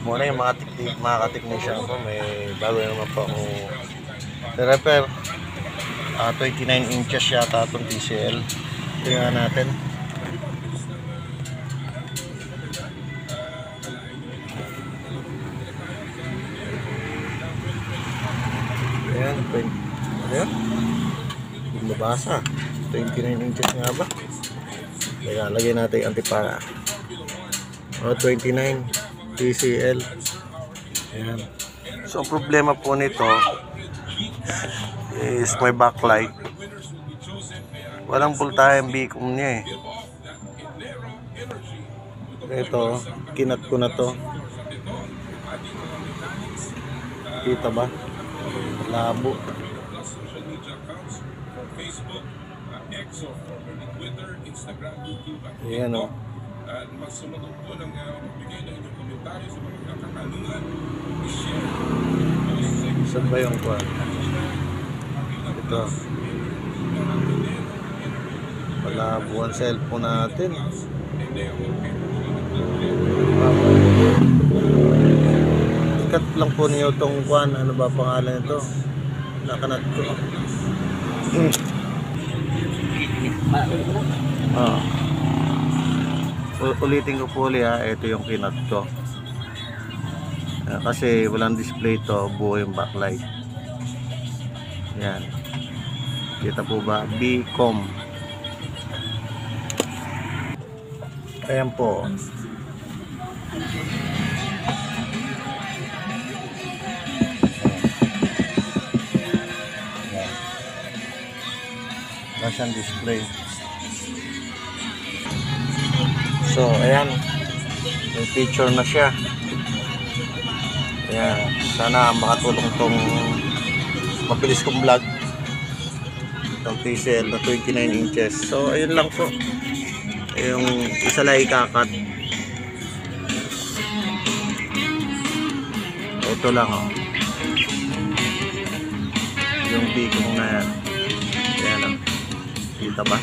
Muna yung mga ka-technician ko, may bago naman po akong repair. 29 inches yata itong TCL. Tingnan natin. Ayan, ayan. Hindi mabasa. 29 inches nga ba? Kaya lagyan natin yung antipara. 29 TCL. Ayan. So, ang problema po nito is may backlight. Walang full-time beacon niya eh. Ito, kinat ko na to. Kita ba? Labo. Ayan o. Saan ba yung kwan? Ito. Malabo ang cellphone natin. Ikat lang po niyo itong kwan. Ano ba pangalan ito? Nakanat ko. Ulitin ko po ulit ha. Ito yung kinat ko. Kasi walang display to, buo yung backlight. Yan. Kita po ba? Bcom. Ayan po. Wala siyang display. So, ayan. May picture na siya. Ayan. Sana makatulong tong mabilis kong vlog. Itong TCL na 29 inches. So, ayun lang po. Yung isa lang ikakat. Ito lang oh. Yung bigong na yan. Ayan oh. Kita ba?